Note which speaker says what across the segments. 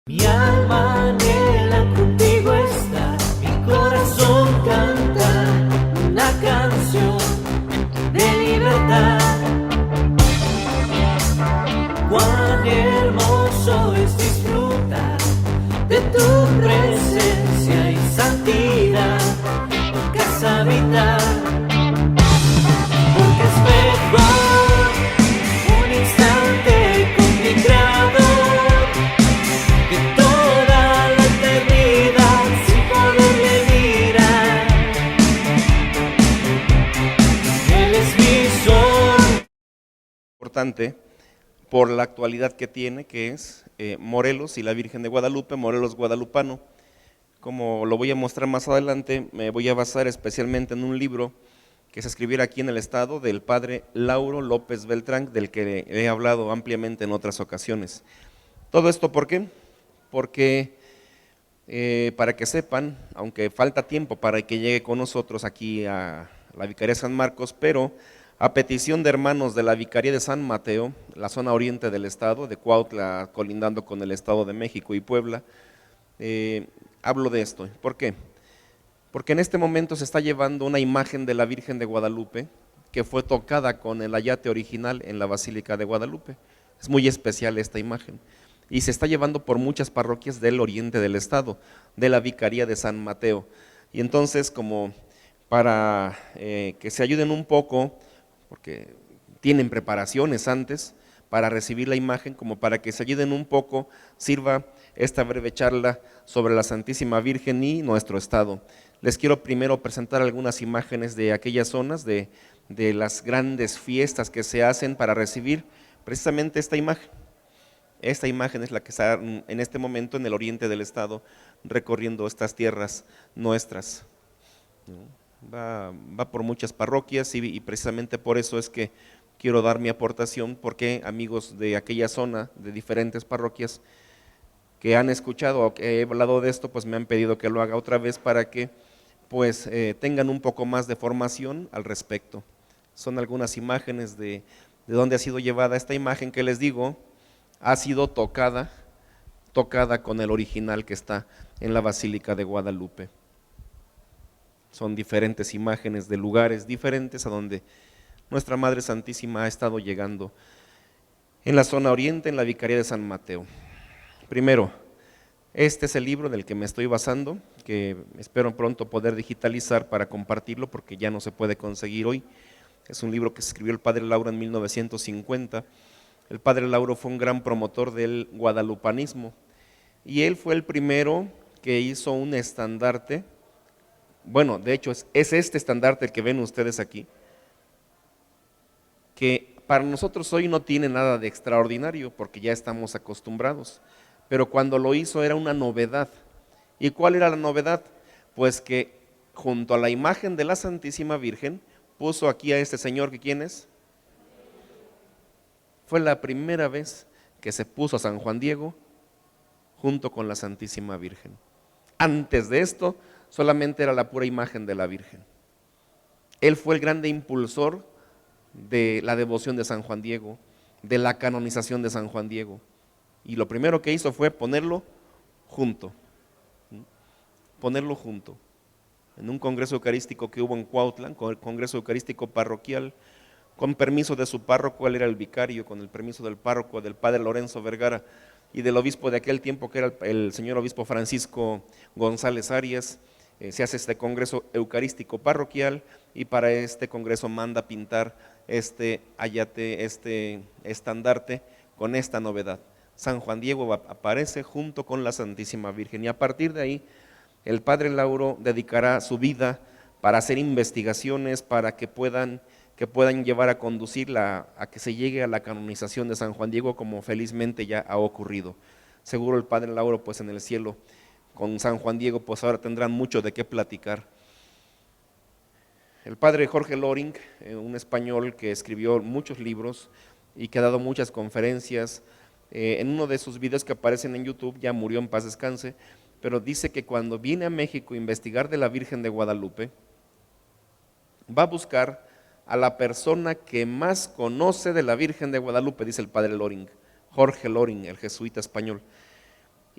Speaker 1: Mi alma anhela contigo estar, mi corazón canta una canción de libertad. Cuán hermoso es disfrutar de tu presencia y santidad, tu casa habitar, porque es mejor un instante con mi Creador que toda la eternidad sin poderle mirar. Él es mi sol.
Speaker 2: Importante por la actualidad que tiene, que es Morelos y la Virgen de Guadalupe, Morelos guadalupano. Como lo voy a mostrar más adelante, me voy a basar especialmente en un libro que se escribiera aquí en el estado del padre Lauro López Beltrán, del que he hablado ampliamente en otras ocasiones. Todo esto, ¿por qué? Porque para que sepan, aunque falta tiempo para que llegue con nosotros aquí a la Vicaría de San Marcos, pero a petición de hermanos de la Vicaría de San Mateo, la zona oriente del estado, de Cuautla, colindando con el estado de México y Puebla, hablo de esto. ¿Por qué? Porque en este momento se está llevando una imagen de la Virgen de Guadalupe que fue tocada con el ayate original en la Basílica de Guadalupe. Es muy especial esta imagen. Y se está llevando por muchas parroquias del oriente del estado, de la Vicaría de San Mateo. Y entonces, como para que se ayuden un poco, porque tienen preparaciones antes para recibir la imagen, como para que se ayuden un poco, sirva esta breve charla sobre la Santísima Virgen y nuestro estado. Les quiero primero presentar algunas imágenes de aquellas zonas, de las grandes fiestas que se hacen para recibir precisamente esta imagen. Esta imagen es la que está en este momento en el oriente del estado, recorriendo estas tierras nuestras. Va por muchas parroquias y precisamente por eso es que quiero dar mi aportación, porque amigos de aquella zona, de diferentes parroquias, que han escuchado o que he hablado de esto, pues me han pedido que lo haga otra vez para que pues tengan un poco más de formación al respecto. Son algunas imágenes de dónde ha sido llevada esta imagen que les digo, ha sido tocada con el original que está en la Basílica de Guadalupe. Son diferentes imágenes de lugares diferentes a donde nuestra Madre Santísima ha estado llegando en la zona oriente, en la Vicaría de San Mateo. Primero, este es el libro del que me estoy basando, que espero pronto poder digitalizar para compartirlo, porque ya no se puede conseguir hoy. Es un libro que escribió el padre Lauro en 1950. El padre Lauro fue un gran promotor del guadalupanismo y él fue el primero que hizo un estandarte. Bueno, de hecho es este estandarte el que ven ustedes aquí, que para nosotros hoy no tiene nada de extraordinario porque ya estamos acostumbrados, pero cuando lo hizo era una novedad. ¿Y cuál era la novedad? Pues que junto a la imagen de la Santísima Virgen puso aquí a este señor, que ¿quién es? Fue la primera vez que se puso a San Juan Diego junto con la Santísima Virgen. Antes de esto solamente era la pura imagen de la Virgen. Él fue el grande impulsor de la devoción de San Juan Diego, de la canonización de San Juan Diego. Y lo primero que hizo fue ponerlo junto, en un congreso eucarístico que hubo en Cuautla, con el congreso eucarístico parroquial, con permiso de su párroco. Él era el vicario, con el permiso del párroco, del padre Lorenzo Vergara, y del obispo de aquel tiempo, que era el señor obispo Francisco González Arias. Se hace este congreso eucarístico parroquial, y para este congreso manda pintar este ayate, este estandarte, con esta novedad: San Juan Diego aparece junto con la Santísima Virgen. Y a partir de ahí el padre Lauro dedicará su vida para hacer investigaciones, para que puedan llevar a conducir a que se llegue a la canonización de San Juan Diego, como felizmente ya ha ocurrido. Seguro el padre Lauro, pues en el cielo con San Juan Diego, pues ahora tendrán mucho de qué platicar. El padre Jorge Loring, un español que escribió muchos libros y que ha dado muchas conferencias, en uno de sus videos que aparecen en YouTube, ya murió, en paz descanse, pero dice que cuando viene a México a investigar de la Virgen de Guadalupe, va a buscar a la persona que más conoce de la Virgen de Guadalupe, dice el padre Loring, Jorge Loring, el jesuita español.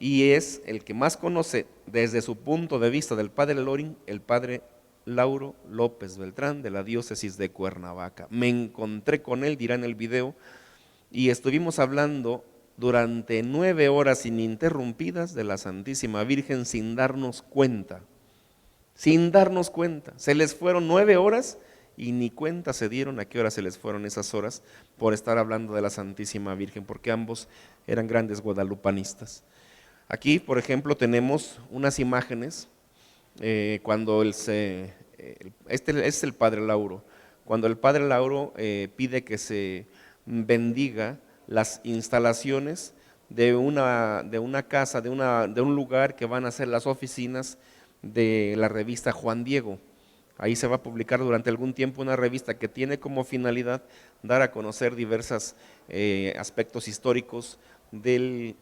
Speaker 2: y es el que más conoce desde su punto de vista del padre Loring, el padre Lauro López Beltrán de la diócesis de Cuernavaca. Me encontré con él, dirá en el video, y estuvimos hablando durante 9 horas ininterrumpidas de la Santísima Virgen sin darnos cuenta, sin darnos cuenta. Se les fueron 9 horas y ni cuenta se dieron a qué hora se les fueron esas horas por estar hablando de la Santísima Virgen, porque ambos eran grandes guadalupanistas. Aquí, por ejemplo, tenemos unas imágenes cuando este es el padre Lauro, cuando el padre Lauro pide que se bendiga las instalaciones de una casa, de un lugar que van a ser las oficinas de la revista Juan Diego. Ahí se va a publicar durante algún tiempo una revista que tiene como finalidad dar a conocer diversos aspectos históricos de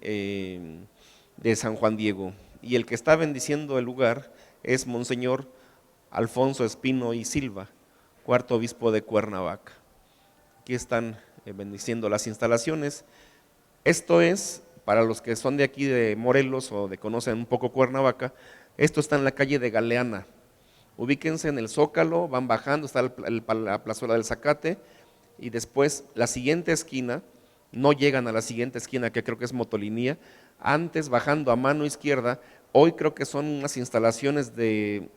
Speaker 2: San Juan Diego. Y el que está bendiciendo el lugar es Monseñor Alfonso Espino y Silva, cuarto obispo de Cuernavaca. Aquí están bendiciendo las instalaciones. Esto es, para los que son de aquí de Morelos o de conocen un poco Cuernavaca, esto está en la calle de Galeana. Ubíquense en el Zócalo, van bajando, está la plazuela del Zacate, y después la siguiente esquina, no llegan a la siguiente esquina que creo que es Motolinía, antes bajando a mano izquierda, hoy creo que son unas instalaciones de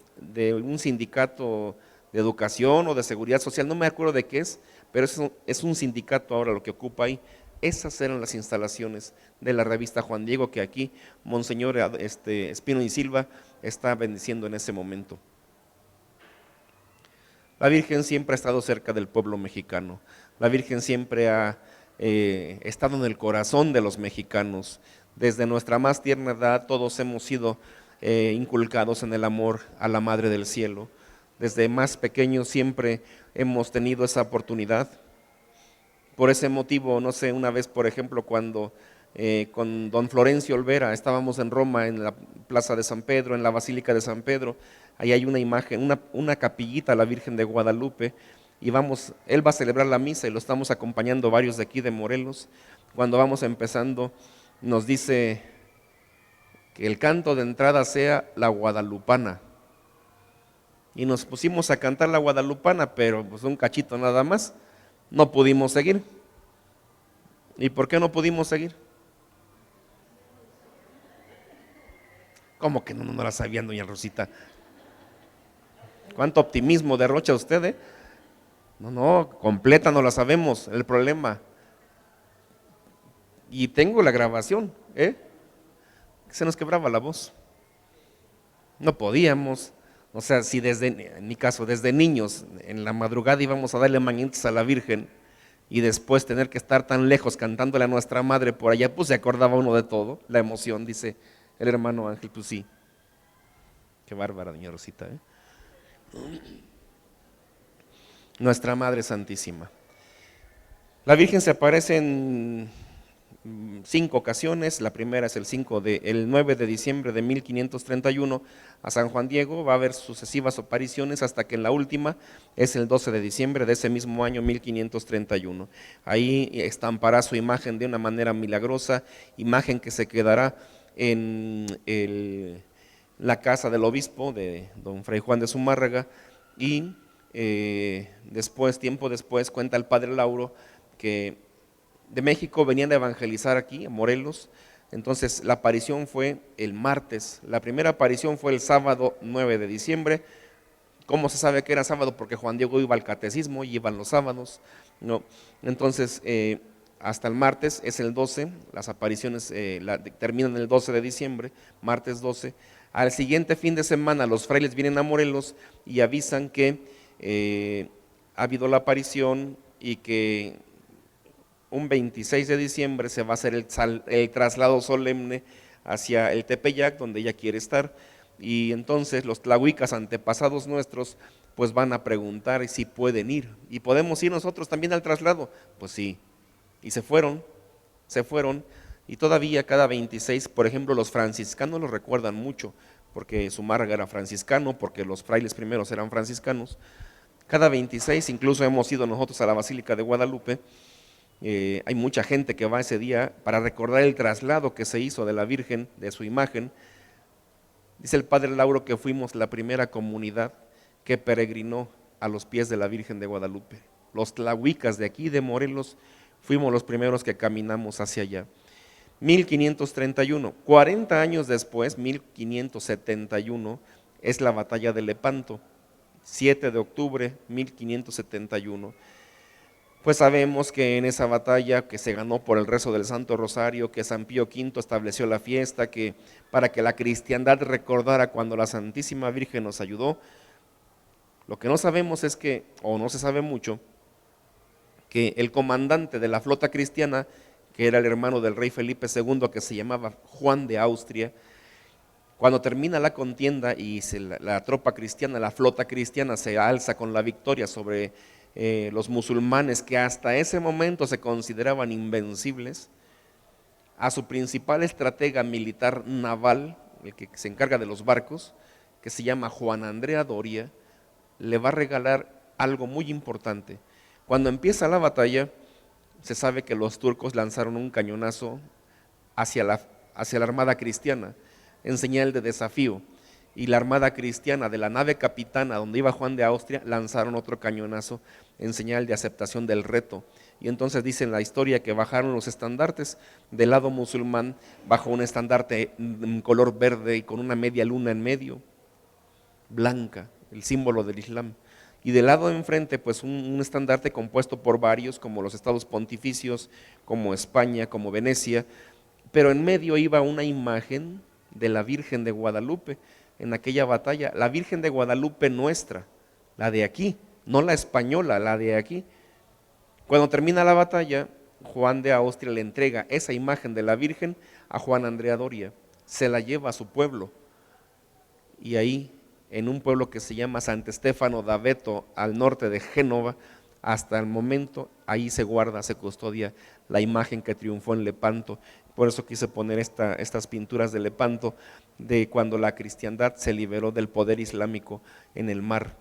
Speaker 2: un sindicato de educación o de seguridad social, no me acuerdo de qué es, pero es un sindicato ahora lo que ocupa ahí. Esas eran las instalaciones de la revista Juan Diego que aquí Monseñor Espino y Silva está bendiciendo en ese momento. La Virgen siempre ha estado cerca del pueblo mexicano, la Virgen siempre ha estado en el corazón de los mexicanos. Desde nuestra más tierna edad todos hemos sido inculcados en el amor a la Madre del Cielo. Desde más pequeños siempre hemos tenido esa oportunidad. Por ese motivo, no sé, una vez por ejemplo cuando con don Florencio Olvera estábamos en Roma, en la plaza de San Pedro, en la Basílica de San Pedro, ahí hay una imagen, una capillita a la Virgen de Guadalupe, y él va a celebrar la misa y lo estamos acompañando varios de aquí de Morelos. Cuando vamos empezando nos dice que el canto de entrada sea la guadalupana, y nos pusimos a cantar la guadalupana, pero pues un cachito nada más, no pudimos seguir. ¿Y por qué no pudimos seguir? ¿Cómo que no la sabían, doña Rosita? ¿Cuánto optimismo derrocha usted? No, completa no la sabemos, el problema. Y tengo la grabación, se nos quebraba la voz. No podíamos, o sea, si en mi caso, desde niños, en la madrugada íbamos a darle mañanitas a la Virgen y después tener que estar tan lejos cantándole a nuestra madre por allá, pues se acordaba uno de todo, la emoción, dice el hermano Ángel, pues sí. Qué bárbara, doña Rosita, Nuestra Madre Santísima. La Virgen se aparece en 5 ocasiones. La primera es el 9 de diciembre de 1531 a San Juan Diego. Va a haber sucesivas apariciones hasta que en la última es el 12 de diciembre de ese mismo año 1531. Ahí estampará su imagen de una manera milagrosa, imagen que se quedará en la casa del obispo de don Fray Juan de Zumárraga, y tiempo después cuenta el padre Lauro que de México venían a evangelizar aquí, en Morelos. Entonces la aparición fue el martes, la primera aparición fue el sábado 9 de diciembre. ¿Cómo se sabe que era sábado? Porque Juan Diego iba al catecismo y iban los sábados, ¿no? Entonces hasta el martes es el 12, las apariciones terminan el 12 de diciembre, martes 12. Al siguiente fin de semana los frailes vienen a Morelos y avisan que ha habido la aparición y que un 26 de diciembre se va a hacer el traslado solemne hacia el Tepeyac, donde ella quiere estar, y entonces los tlahuicas, antepasados nuestros, pues van a preguntar si pueden ir, y podemos ir nosotros también al traslado. Pues sí, y se fueron, y todavía cada 26, por ejemplo, los franciscanos lo recuerdan mucho, porque Zumárraga era franciscano, porque los frailes primeros eran franciscanos. Cada 26, incluso hemos ido nosotros a la Basílica de Guadalupe, Hay mucha gente que va ese día para recordar el traslado que se hizo de la Virgen, de su imagen. Dice el padre Lauro que fuimos la primera comunidad que peregrinó a los pies de la Virgen de Guadalupe. Los tlahuicas de aquí, de Morelos, fuimos los primeros que caminamos hacia allá. 1531, 40 años después, 1571, es la batalla de Lepanto, 7 de octubre, 1571. Pues sabemos que en esa batalla que se ganó por el rezo del Santo Rosario, que San Pío V estableció la fiesta, que para que la cristiandad recordara cuando la Santísima Virgen nos ayudó. Lo que no sabemos es que, o no se sabe mucho, que el comandante de la flota cristiana, que era el hermano del rey Felipe II, que se llamaba Juan de Austria, cuando termina la contienda y la tropa cristiana, la flota cristiana se alza con la victoria sobre los musulmanes que hasta ese momento se consideraban invencibles, a su principal estratega militar naval, el que se encarga de los barcos, que se llama Juan Andrea Doria, le va a regalar algo muy importante. Cuando empieza la batalla, se sabe que los turcos lanzaron un cañonazo hacia la armada cristiana, en señal de desafío, y la armada cristiana de la nave capitana donde iba Juan de Austria lanzaron otro cañonazo en señal de aceptación del reto. Y entonces dice en la historia que bajaron los estandartes. Del lado musulmán bajó un estandarte en color verde y con una media luna en medio, blanca, el símbolo del Islam. Y del lado de enfrente, pues un estandarte compuesto por varios, como los estados pontificios, como España, como Venecia, pero en medio iba una imagen de la Virgen de Guadalupe. En aquella batalla, la Virgen de Guadalupe nuestra, la de aquí, no la española, la de aquí. Cuando termina la batalla, Juan de Austria le entrega esa imagen de la Virgen a Juan Andrea Doria, se la lleva a su pueblo, y ahí, en un pueblo que se llama Sant'Stefano d'Aveto, al norte de Génova, hasta el momento, ahí se guarda, se custodia la imagen que triunfó en Lepanto. Por eso quise poner estas pinturas de Lepanto, de cuando la cristiandad se liberó del poder islámico en el mar.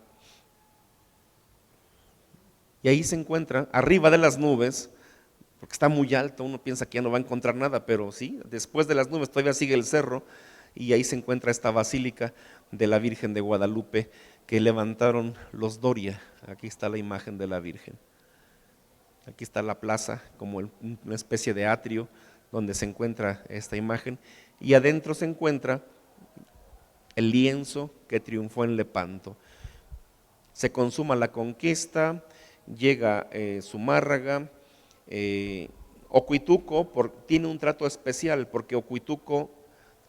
Speaker 2: Y ahí se encuentra, arriba de las nubes, porque está muy alto, uno piensa que ya no va a encontrar nada, pero sí, después de las nubes todavía sigue el cerro, y ahí se encuentra esta basílica de la Virgen de Guadalupe que levantaron los Doria. Aquí está la imagen de la Virgen. Aquí está la plaza, como una especie de atrio donde se encuentra esta imagen, y adentro se encuentra el lienzo que triunfó en Lepanto. Se consuma la conquista, llega Zumárraga, Ocuituco tiene un trato especial porque Ocuituco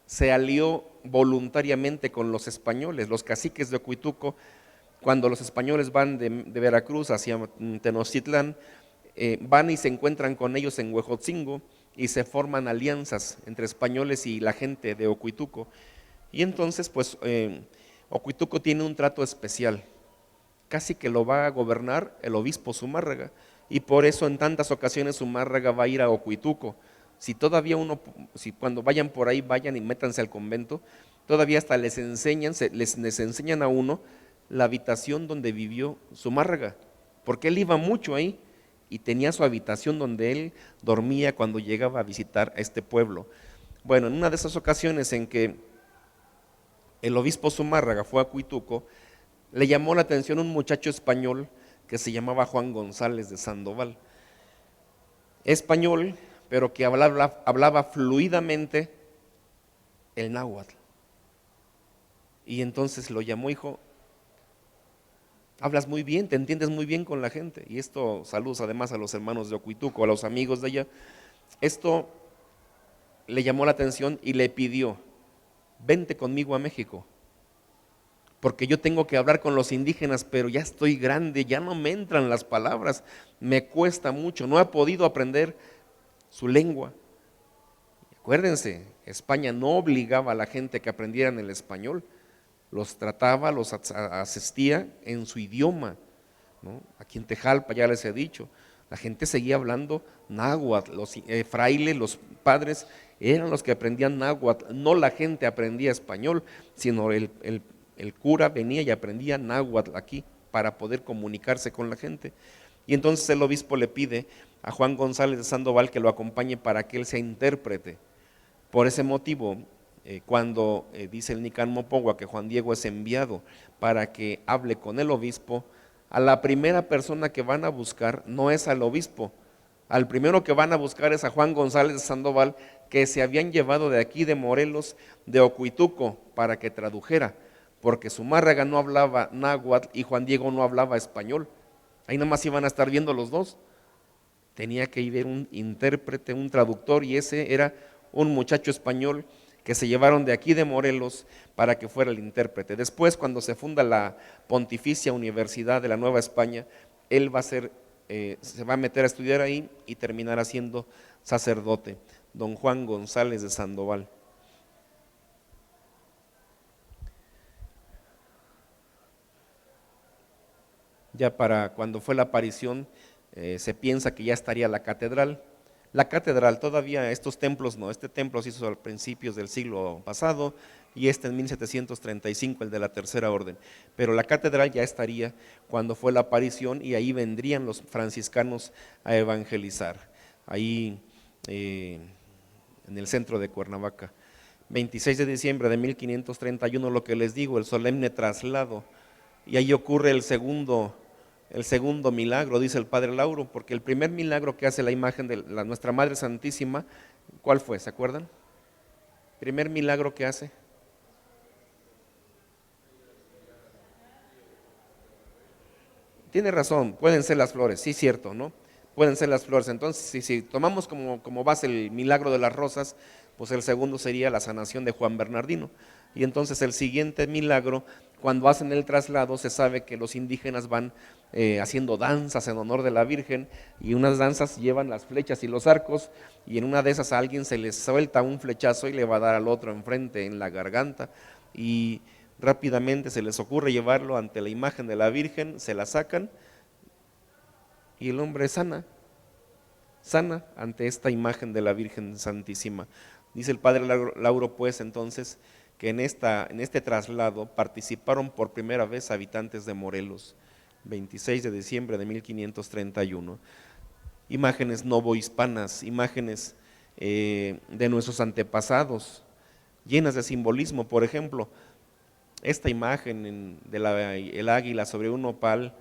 Speaker 2: se alió voluntariamente con los españoles, los caciques de Ocuituco. Cuando los españoles van de Veracruz hacia Tenochtitlán, van y se encuentran con ellos en Huejotzingo y se forman alianzas entre españoles y la gente de Ocuituco. Y entonces pues Ocuituco tiene un trato especial, casi que lo va a gobernar el obispo Zumárraga, y por eso en tantas ocasiones Zumárraga va a ir a Ocuituco. Si todavía si cuando vayan por ahí, vayan y métanse al convento, todavía hasta les enseñan a uno la habitación donde vivió Zumárraga, porque él iba mucho ahí y tenía su habitación donde él dormía cuando llegaba a visitar a este pueblo. Bueno, en una de esas ocasiones en que el obispo Zumárraga fue a Ocuituco, le llamó la atención un muchacho español que se llamaba Juan González de Sandoval, español, pero que hablaba fluidamente el náhuatl. Y entonces lo llamó: hijo, hablas muy bien, te entiendes muy bien con la gente. Y esto, saludos además a los hermanos de Ocuituco, a los amigos de allá. Esto le llamó la atención y le pidió: vente conmigo a México, porque yo tengo que hablar con los indígenas, pero ya estoy grande, ya no me entran las palabras, me cuesta mucho, no he podido aprender su lengua. Acuérdense, España no obligaba a la gente que aprendieran el español, los trataba, los asistía en su idioma, ¿no? Aquí en Tejalpa ya les he dicho, la gente seguía hablando náhuatl, los frailes, los padres eran los que aprendían náhuatl, no la gente aprendía español, sino el cura venía y aprendía náhuatl aquí para poder comunicarse con la gente. Y entonces el obispo le pide a Juan González de Sandoval que lo acompañe para que él sea intérprete. Por ese motivo, cuando dice el Nican Mopogua que Juan Diego es enviado para que hable con el obispo, a la primera persona que van a buscar no es al obispo, al primero que van a buscar es a Juan González de Sandoval, que se habían llevado de aquí de Morelos, de Ocuituco, para que tradujera, porque Zumárraga no hablaba náhuatl y Juan Diego no hablaba español. Ahí nada más iban a estar viendo los dos. Tenía que ir un intérprete, un traductor, y ese era un muchacho español que se llevaron de aquí de Morelos para que fuera el intérprete. Después, cuando se funda la Pontificia Universidad de la Nueva España, él va a ser, se va a meter a estudiar ahí y terminará siendo sacerdote, don Juan González de Sandoval. Ya para cuando fue la aparición, se piensa que ya estaría la catedral. La catedral todavía, estos templos no, este templo se hizo a principios del siglo pasado y este en 1735, el de la Tercera Orden, pero la catedral ya estaría cuando fue la aparición y ahí vendrían los franciscanos a evangelizar, ahí en el centro de Cuernavaca. 26 de diciembre de 1531, lo que les digo, el solemne traslado, y ahí ocurre el segundo milagro, dice el padre Lauro, porque el primer milagro que hace la imagen de nuestra Madre Santísima, ¿cuál fue? ¿Se acuerdan? Primer milagro que hace. Tiene razón, pueden ser las flores, sí, cierto, ¿no? Pueden ser las flores. Entonces, si tomamos como base el milagro de las rosas, pues el segundo sería la sanación de Juan Bernardino. Y entonces el siguiente milagro, cuando hacen el traslado, se sabe que los indígenas van haciendo danzas en honor de la Virgen, y unas danzas llevan las flechas y los arcos, y en una de esas a alguien se les suelta un flechazo y le va a dar al otro enfrente en la garganta, y rápidamente se les ocurre llevarlo ante la imagen de la Virgen, se la sacan y el hombre sana ante esta imagen de la Virgen Santísima. Dice el padre Lauro, pues entonces, que en este traslado participaron por primera vez habitantes de Morelos, 26 de diciembre de 1531. Imágenes novohispanas, imágenes de nuestros antepasados, llenas de simbolismo. Por ejemplo, esta imagen el águila sobre un nopal,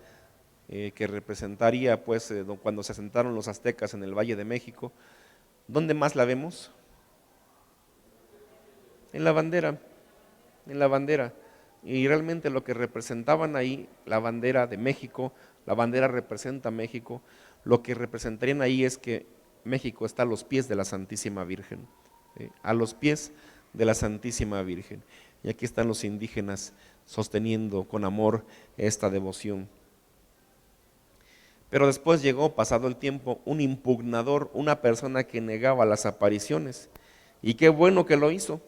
Speaker 2: que representaría pues cuando se asentaron los aztecas en el Valle de México. ¿Dónde más la vemos? En la bandera, y realmente lo que representaban ahí, la bandera de México, la bandera representa México, lo que representarían ahí es que México está a los pies de la Santísima Virgen, a los pies de la Santísima Virgen, y aquí están los indígenas sosteniendo con amor esta devoción. Pero después llegó, pasado el tiempo, un impugnador, una persona que negaba las apariciones, y qué bueno que lo hizo,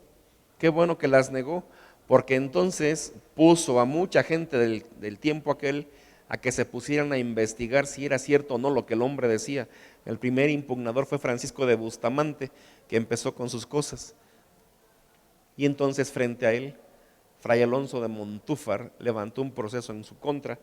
Speaker 2: qué bueno que las negó, porque entonces puso a mucha gente del tiempo aquel a que se pusieran a investigar si era cierto o no lo que el hombre decía. El primer impugnador fue Francisco de Bustamante, que empezó con sus cosas, y entonces frente a él, Fray Alonso de Montúfar levantó un proceso en su contra,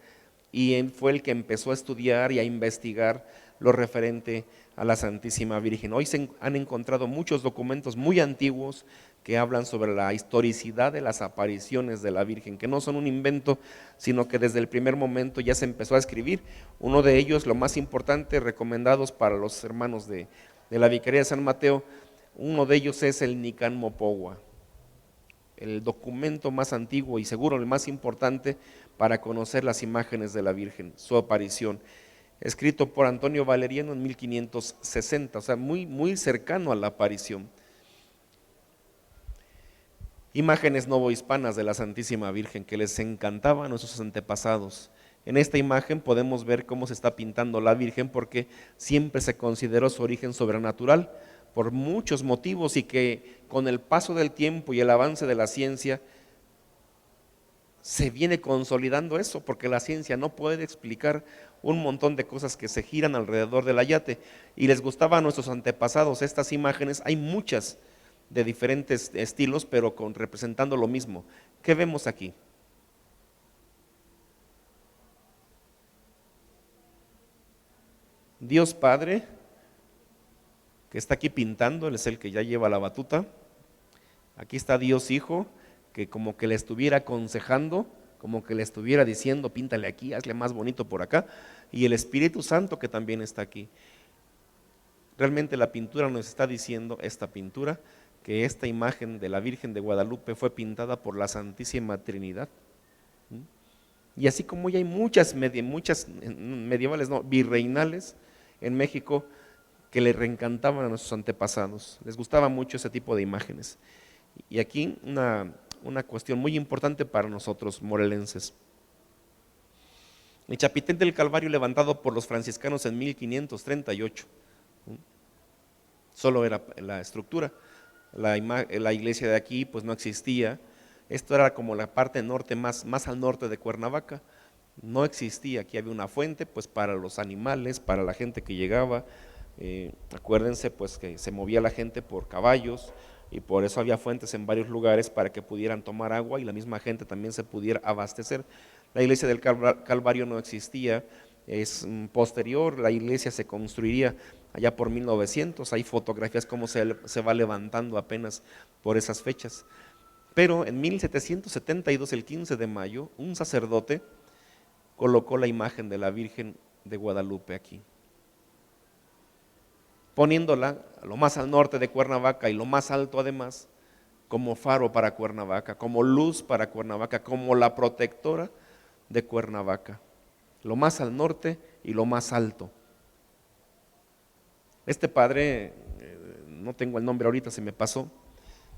Speaker 2: y él fue el que empezó a estudiar y a investigar lo referente a la Santísima Virgen. Hoy se han encontrado muchos documentos muy antiguos que hablan sobre la historicidad de las apariciones de la Virgen, que no son un invento, sino que desde el primer momento ya se empezó a escribir. Uno de ellos, lo más importante, recomendados para los hermanos de la Vicaría de San Mateo, uno de ellos es el Nican Mopogua, el documento más antiguo y seguro el más importante para conocer las imágenes de la Virgen, su aparición, escrito por Antonio Valeriano en 1560, o sea, muy cercano a la aparición. Imágenes novohispanas de la Santísima Virgen que les encantaban a nuestros antepasados. En esta imagen podemos ver cómo se está pintando la Virgen, porque siempre se consideró su origen sobrenatural por muchos motivos, y que con el paso del tiempo y el avance de la ciencia se viene consolidando eso, porque la ciencia no puede explicar un montón de cosas que se giran alrededor del ayate, y les gustaba a nuestros antepasados estas imágenes. Hay muchas de diferentes estilos, pero representando lo mismo. ¿Qué vemos aquí? Dios Padre, que está aquí pintando, él es el que ya lleva la batuta. Aquí está Dios Hijo, que como que le estuviera aconsejando, como que le estuviera diciendo, píntale aquí, hazle más bonito por acá. Y el Espíritu Santo, que también está aquí. Realmente la pintura nos está diciendo, esta pintura, que esta imagen de la Virgen de Guadalupe fue pintada por la Santísima Trinidad. Y así como ya hay muchas medievales, no, virreinales en México, que le reencantaban a nuestros antepasados, les gustaba mucho ese tipo de imágenes. Y aquí una cuestión muy importante para nosotros morelenses. El chapitel del Calvario levantado por los franciscanos en 1538, solo era la estructura, la iglesia de aquí pues no existía, esto era como la parte norte, más al norte de Cuernavaca, no existía, aquí había una fuente pues para los animales, para la gente que llegaba, acuérdense pues que se movía la gente por caballos, y por eso había fuentes en varios lugares para que pudieran tomar agua y la misma gente también se pudiera abastecer. La iglesia del Calvario no existía, es posterior, la iglesia se construiría allá por 1900, hay fotografías como se va levantando apenas por esas fechas. Pero en 1772, el 15 de mayo, un sacerdote colocó la imagen de la Virgen de Guadalupe aquí, poniéndola lo más al norte de Cuernavaca y lo más alto además, como faro para Cuernavaca, como luz para Cuernavaca, como la protectora de Cuernavaca, lo más al norte y lo más alto. Este padre, no tengo el nombre ahorita, se me pasó,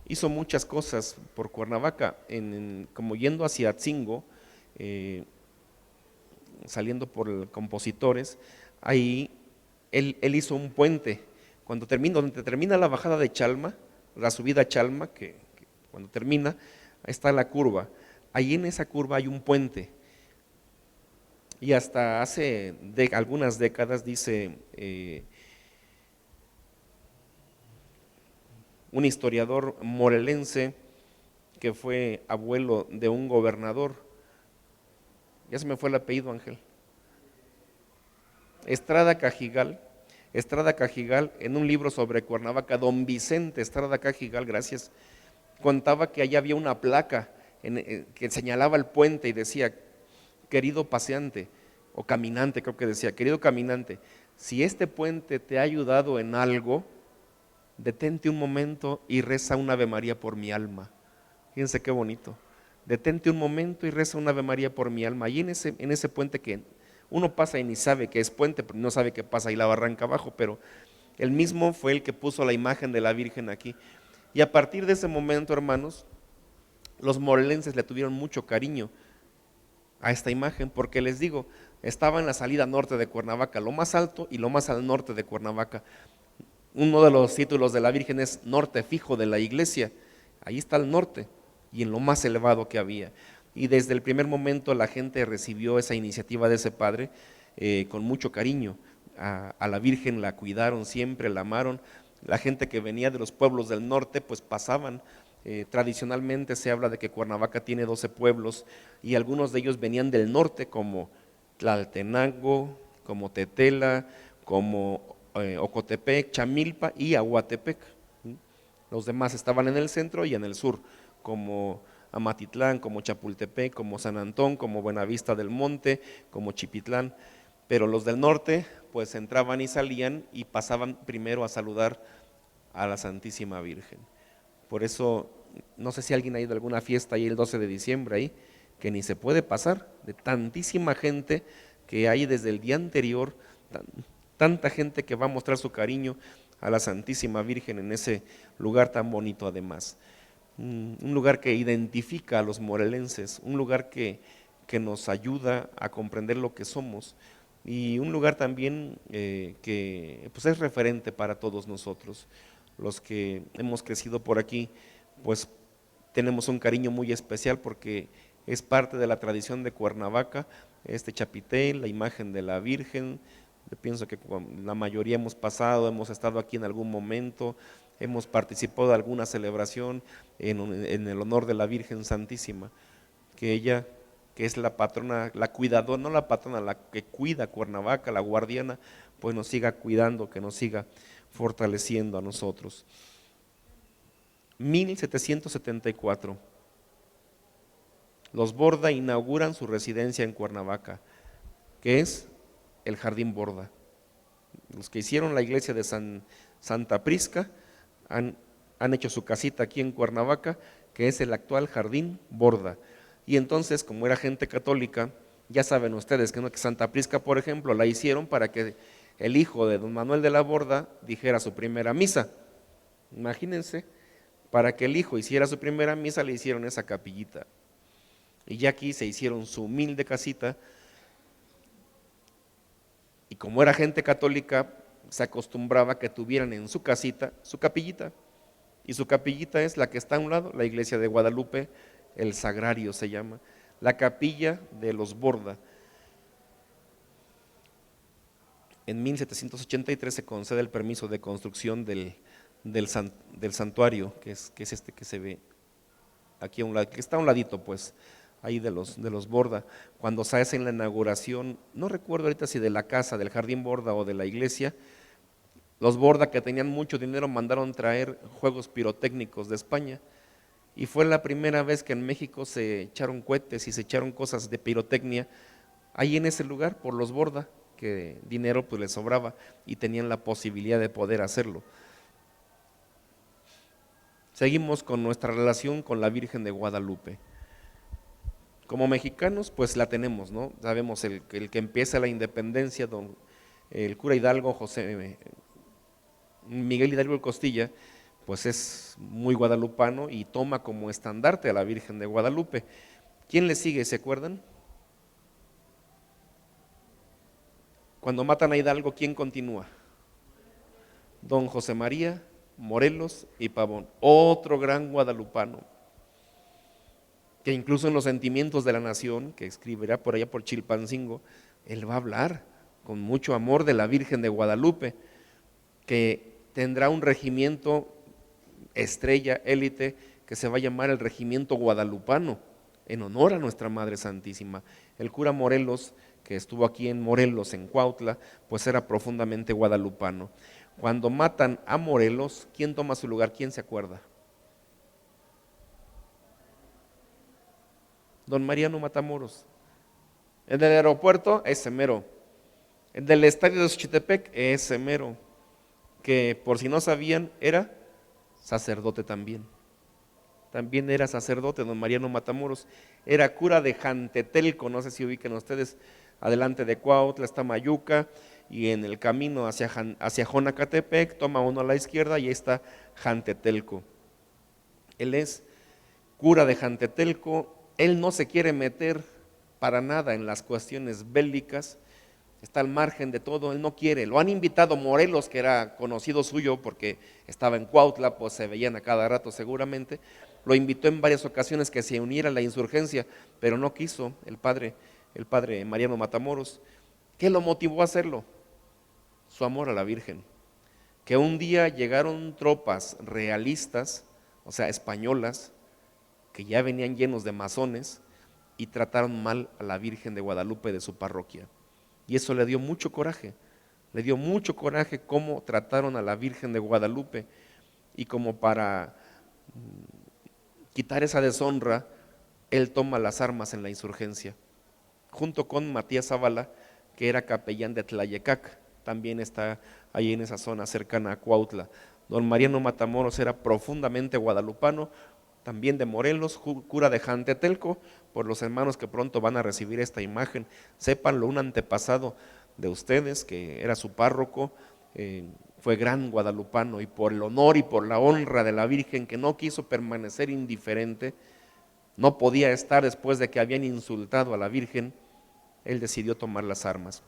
Speaker 2: hizo muchas cosas por Cuernavaca, como yendo hacia Atzingo, saliendo por Compositores, ahí él hizo un puente. Donde termina la bajada de Chalma, la subida a Chalma, que cuando termina, ahí está la curva. Ahí en esa curva hay un puente. Y hasta hace algunas décadas, dice un historiador morelense que fue abuelo de un gobernador, ya se me fue el apellido, Ángel, Estrada Cajigal, en un libro sobre Cuernavaca, don Vicente Estrada Cajigal, gracias, contaba que allá había una placa que señalaba el puente y decía, querido paseante, o caminante, creo que decía, querido caminante, si este puente te ha ayudado en algo, detente un momento y reza un Ave María por mi alma. Fíjense qué bonito. Detente un momento y reza un Ave María por mi alma. Allí en ese puente que uno pasa y ni sabe que es puente, no sabe qué pasa ahí la barranca abajo, pero él mismo fue el que puso la imagen de la Virgen aquí. Y a partir de ese momento, hermanos, los morelenses le tuvieron mucho cariño a esta imagen, porque les digo, estaba en la salida norte de Cuernavaca, lo más alto y lo más al norte de Cuernavaca. Uno de los títulos de la Virgen es norte fijo de la iglesia, ahí está el norte y en lo más elevado que había. Y desde el primer momento la gente recibió esa iniciativa de ese padre con mucho cariño. A la Virgen la cuidaron siempre, la amaron. La gente que venía de los pueblos del norte pues pasaban. Tradicionalmente se habla de que Cuernavaca tiene 12 pueblos y algunos de ellos venían del norte, como Tlaltenango, como Tetela, como Ocotepec, Chamilpa y Aguatepec. Los demás estaban en el centro y en el sur, como Amatitlán, como Chapultepec, como San Antón, como Buenavista del Monte, como Chipitlán, pero los del norte pues entraban y salían y pasaban primero a saludar a la Santísima Virgen. Por eso, no sé si alguien ha ido a alguna fiesta ahí el 12 de diciembre ahí, que ni se puede pasar, de tantísima gente que hay desde el día anterior, tanta gente que va a mostrar su cariño a la Santísima Virgen en ese lugar tan bonito además. Un lugar que identifica a los morelenses, un lugar que nos ayuda a comprender lo que somos y un lugar también que pues es referente para todos nosotros. Los que hemos crecido por aquí, pues tenemos un cariño muy especial porque es parte de la tradición de Cuernavaca, este chapitel, la imagen de la Virgen. Yo pienso que la mayoría hemos pasado, hemos estado aquí en algún momento, hemos participado de alguna celebración en el honor de la Virgen Santísima, que ella que es la patrona, la cuidadora, no la patrona, la que cuida Cuernavaca, la guardiana, pues nos siga cuidando, que nos siga fortaleciendo a nosotros. 1774, los Borda inauguran su residencia en Cuernavaca, que es el Jardín Borda. Los que hicieron la iglesia de Santa Prisca han hecho su casita aquí en Cuernavaca, que es el actual Jardín Borda. Y entonces, como era gente católica, ya saben ustedes que Santa Prisca, por ejemplo, la hicieron para que el hijo de don Manuel de la Borda dijera su primera misa. Imagínense, para que el hijo hiciera su primera misa le hicieron esa capillita. Y ya aquí se hicieron su humilde casita. Y como era gente católica, se acostumbraba que tuvieran en su casita su capillita. Y su capillita es la que está a un lado, la iglesia de Guadalupe, el Sagrario se llama, la capilla de los Borda. En 1783 se concede el permiso de construcción del santuario, que es este que se ve aquí a un lado, que está a un ladito pues, ahí de los Borda. Cuando se hace en la inauguración, no recuerdo ahorita si de la casa, del Jardín Borda o de la iglesia, los Borda, que tenían mucho dinero, mandaron traer juegos pirotécnicos de España, y fue la primera vez que en México se echaron cohetes y se echaron cosas de pirotecnia ahí en ese lugar por los Borda, que dinero pues les sobraba y tenían la posibilidad de poder hacerlo. Seguimos con nuestra relación con la Virgen de Guadalupe. Como mexicanos pues la tenemos, ¿no? Sabemos el que empieza la independencia, el cura Hidalgo, Miguel Hidalgo el Costilla, pues es muy guadalupano y toma como estandarte a la Virgen de Guadalupe. ¿Quién le sigue, se acuerdan? Cuando matan a Hidalgo, ¿quién continúa? Don José María Morelos y Pavón, otro gran guadalupano, que incluso en los sentimientos de la nación, que escribirá por allá por Chilpancingo, él va a hablar con mucho amor de la Virgen de Guadalupe, que tendrá un regimiento estrella, élite, que se va a llamar el Regimiento Guadalupano, en honor a nuestra Madre Santísima. El cura Morelos, que estuvo aquí en Morelos, en Cuautla, pues era profundamente guadalupano. Cuando matan a Morelos, ¿quién toma su lugar? ¿Quién se acuerda? Don Mariano Matamoros. El del aeropuerto, ese mero. El del estadio de Xochitepec, ese mero. Que por si no sabían, era sacerdote también. También era sacerdote, don Mariano Matamoros. Era cura de Jantetelco, no sé si ubiquen ustedes, adelante de Cuautla está Mayuca, y en el camino hacia Jonacatepec, toma uno a la izquierda y ahí está Jantetelco. Él es cura de Jantetelco, él no se quiere meter para nada en las cuestiones bélicas, está al margen de todo, él no quiere. Lo han invitado Morelos, que era conocido suyo porque estaba en Cuautla, pues se veían a cada rato seguramente, lo invitó en varias ocasiones que se uniera a la insurgencia, pero no quiso el padre Mariano Matamoros. ¿Qué lo motivó a hacerlo? Su amor a la Virgen. Que un día llegaron tropas realistas, o sea, españolas, que ya venían llenos de masones y trataron mal a la Virgen de Guadalupe de su parroquia. Y eso le dio mucho coraje cómo trataron a la Virgen de Guadalupe, y como para quitar esa deshonra, él toma las armas en la insurgencia, junto con Matías Zavala, que era capellán de Tlayecac, también está ahí en esa zona cercana a Cuautla. Don Mariano Matamoros era profundamente guadalupano, también de Morelos, cura de Jantetelco. Por los hermanos que pronto van a recibir esta imagen, sépanlo, un antepasado de ustedes que era su párroco, fue gran guadalupano, y por el honor y por la honra de la Virgen, que no quiso permanecer indiferente, no podía estar después de que habían insultado a la Virgen, él decidió tomar las armas.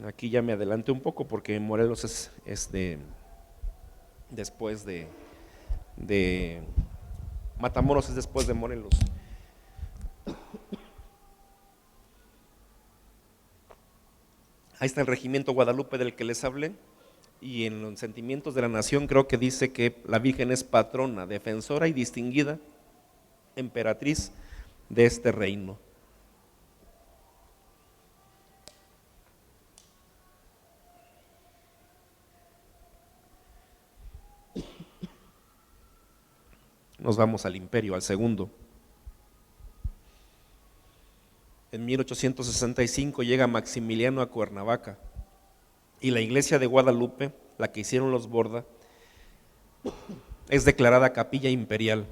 Speaker 2: Aquí ya me adelanté un poco porque Morelos es después de Matamoros, es después de Morelos. Ahí está el regimiento Guadalupe del que les hablé, y en los sentimientos de la nación creo que dice que la Virgen es patrona, defensora y distinguida emperatriz de este reino. Nos vamos al imperio, al segundo. En 1865 llega Maximiliano a Cuernavaca y la iglesia de Guadalupe, la que hicieron los Borda, es declarada capilla imperial.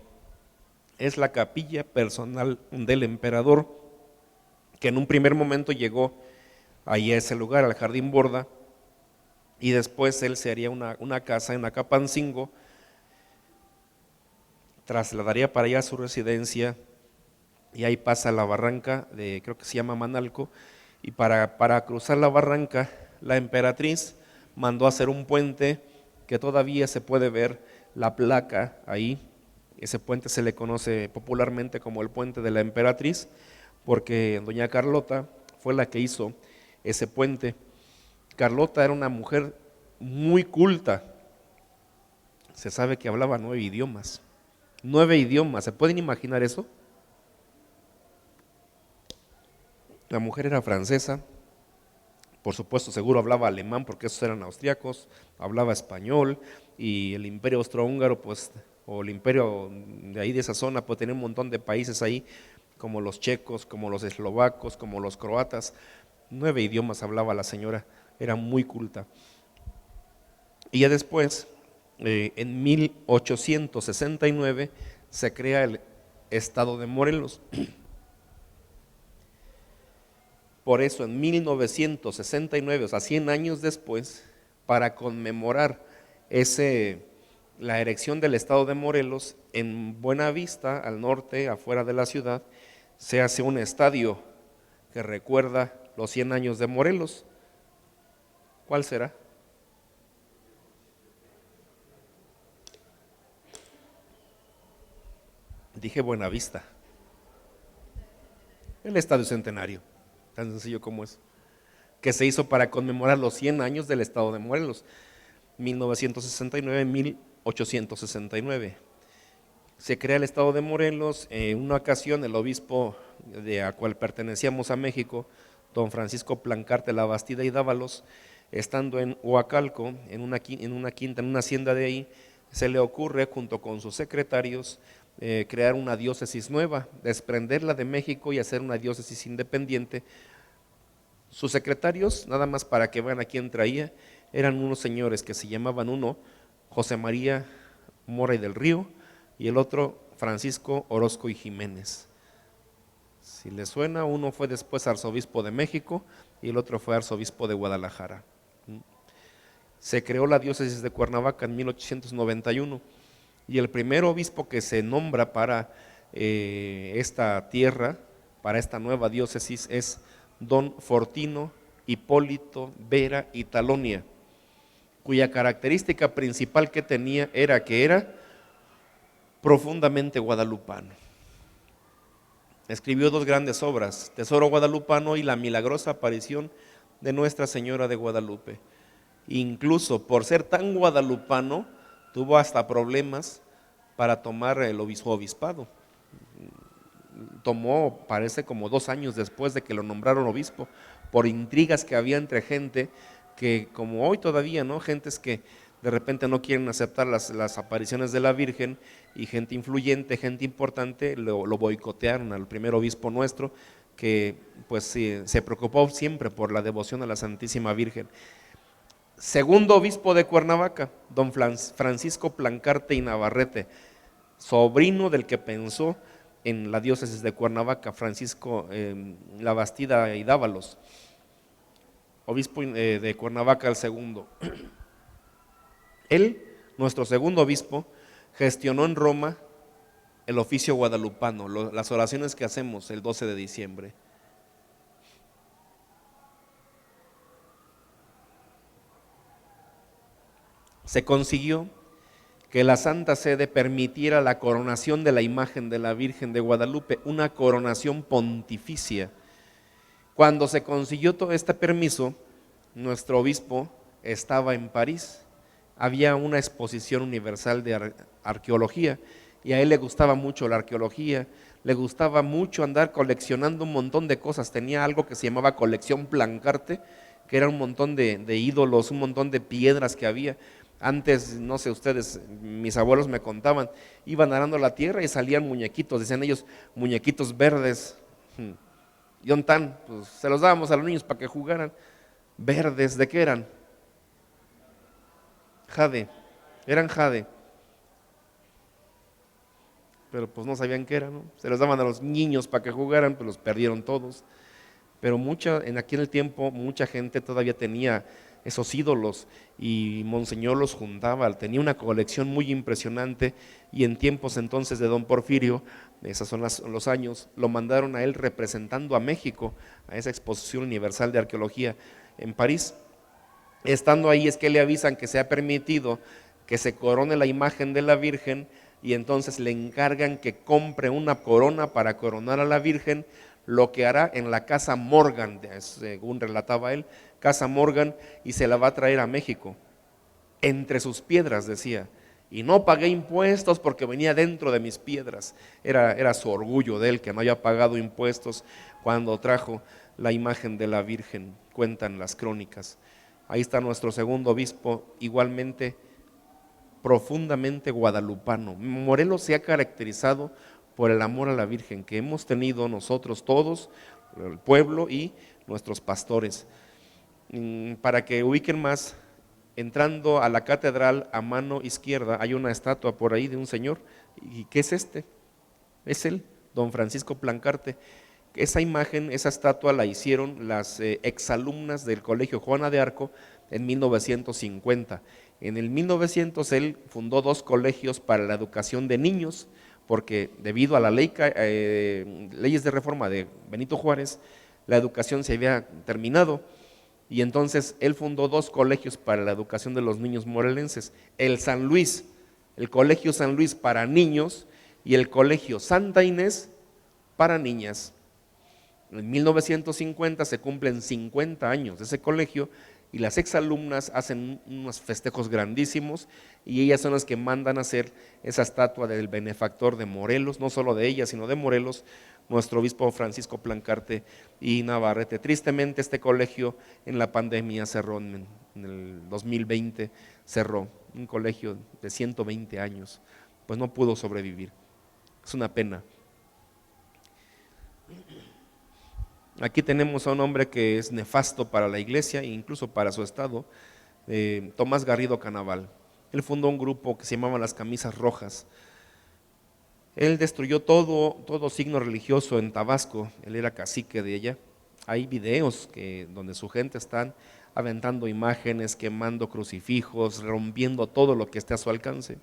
Speaker 2: Es la capilla personal del emperador, que en un primer momento llegó ahí a ese lugar, al Jardín Borda, y después él se haría una casa en Acapancingo, trasladaría para allá su residencia, y ahí pasa la barranca de, creo que se llama Manalco, y para cruzar la barranca, la emperatriz mandó hacer un puente que todavía se puede ver la placa ahí. Ese puente se le conoce popularmente como el puente de la emperatriz, porque doña Carlota fue la que hizo ese puente. Carlota era una mujer muy culta, se sabe que hablaba 9 idiomas. 9 idiomas, ¿se pueden imaginar eso? La mujer era francesa, por supuesto seguro hablaba alemán porque esos eran austriacos, hablaba español, y el imperio austrohúngaro, pues, o el imperio de ahí de esa zona, pues tenía un montón de países ahí, como los checos, como los eslovacos, como los croatas. 9 idiomas hablaba la señora, era muy culta. Y ya después, en 1869, se crea el estado de Morelos. Por eso en 1969, o sea 100 años después, para conmemorar la erección del estado de Morelos, en Buenavista, al norte, afuera de la ciudad, se hace un estadio que recuerda los 100 años de Morelos. ¿Cuál será? Dije Buenavista. El Estadio Centenario, tan sencillo como es, que se hizo para conmemorar los 100 años del estado de Morelos, 1969-1869. Se crea el estado de Morelos. En una ocasión el obispo a cual pertenecíamos a México, don Francisco Plancarte Labastida y Dávalos, estando en Huacalco, en una quinta, en una hacienda de ahí, se le ocurre junto con sus secretarios crear una diócesis nueva, desprenderla de México y hacer una diócesis independiente. Sus secretarios, nada más para que vean a quién traía, eran unos señores que se llamaban, uno José María Mora y del Río y el otro Francisco Orozco y Jiménez. Si les suena, uno fue después arzobispo de México y el otro fue arzobispo de Guadalajara. Se creó la diócesis de Cuernavaca en 1891 y el primer obispo que se nombra para esta tierra, para esta nueva diócesis, es don Fortino Hipólito Vera y Talonia, cuya característica principal que tenía era que era profundamente guadalupano. Escribió 2 grandes obras, Tesoro Guadalupano y La milagrosa aparición de Nuestra Señora de Guadalupe. Incluso por ser tan guadalupano, tuvo hasta problemas para tomar el obispado. Tomó, parece, como 2 años después de que lo nombraron obispo, por intrigas que había entre gente que, como hoy todavía, ¿no? Gentes que de repente no quieren aceptar las apariciones de la Virgen, y gente influyente, gente importante, lo boicotearon al primer obispo nuestro, que pues se preocupó siempre por la devoción a la Santísima Virgen. Segundo obispo de Cuernavaca, don Francisco Plancarte y Navarrete, sobrino del que pensó en la diócesis de Cuernavaca, Francisco Labastida y Dávalos, obispo de Cuernavaca el segundo. Él, nuestro segundo obispo, gestionó en Roma el oficio guadalupano, las oraciones que hacemos el 12 de diciembre. Se consiguió que la Santa Sede permitiera la coronación de la imagen de la Virgen de Guadalupe, una coronación pontificia. Cuando se consiguió todo este permiso, nuestro obispo estaba en París. Había una exposición universal de arqueología
Speaker 3: y a él le gustaba mucho la arqueología, le gustaba mucho andar coleccionando un montón de cosas. Tenía algo que se llamaba colección Plancarte, que era un montón de ídolos, un montón de piedras que había. Antes, no sé ustedes, mis abuelos me contaban, iban arando la tierra y salían muñequitos, decían ellos, muñequitos verdes. ¿Y dónde están? Pues se los dábamos a los niños para que jugaran. Verdes, ¿de qué eran? Jade, eran jade. Pero pues no sabían qué era, ¿no? Se los daban a los niños para que jugaran, pues los perdieron todos. Pero en aquel tiempo mucha gente todavía tenía esos ídolos y Monseñor los juntaba, tenía una colección muy impresionante y en tiempos entonces de don Porfirio, esos son los años, lo mandaron a él representando a México a esa exposición universal de arqueología en París. Estando ahí es que le avisan que se ha permitido que se corone la imagen de la Virgen y entonces le encargan que compre una corona para coronar a la Virgen, lo que hará en la Casa Morgan, según relataba él, Casa Morgan, y se la va a traer a México, entre sus piedras, decía, y no pagué impuestos porque venía dentro de mis piedras. Era su orgullo de él que no haya pagado impuestos cuando trajo la imagen de la Virgen, cuentan las crónicas. Ahí está nuestro segundo obispo, igualmente profundamente guadalupano. Morelos se ha caracterizado por el amor a la Virgen que hemos tenido nosotros todos, el pueblo y nuestros pastores. Para que ubiquen más, entrando a la catedral a mano izquierda hay una estatua por ahí de un señor. ¿Y qué es este? Es él, don Francisco Plancarte. Esa imagen, esa estatua la hicieron las exalumnas del Colegio Juana de Arco en 1950. En el 1900 él fundó 2 colegios para la educación de niños, porque debido a la leyes de reforma de Benito Juárez, la educación se había terminado, y entonces él fundó 2 colegios para la educación de los niños morelenses, el San Luis, el Colegio San Luis para niños y el Colegio Santa Inés para niñas. En 1950 se cumplen 50 años de ese colegio y las exalumnas hacen unos festejos grandísimos y ellas son las que mandan a hacer esa estatua del benefactor de Morelos, no solo de ellas, sino de Morelos, nuestro obispo Francisco Plancarte y Navarrete. Tristemente este colegio en la pandemia cerró, en el 2020 cerró, un colegio de 120 años, pues no pudo sobrevivir. Es una pena. Aquí tenemos a un hombre que es nefasto para la iglesia e incluso para su estado, Tomás Garrido Canaval. Él fundó un grupo que se llamaba las Camisas Rojas. Él destruyó todo signo religioso en Tabasco, él era cacique de ella. Hay videos donde su gente están aventando imágenes, quemando crucifijos, rompiendo todo lo que esté a su alcance.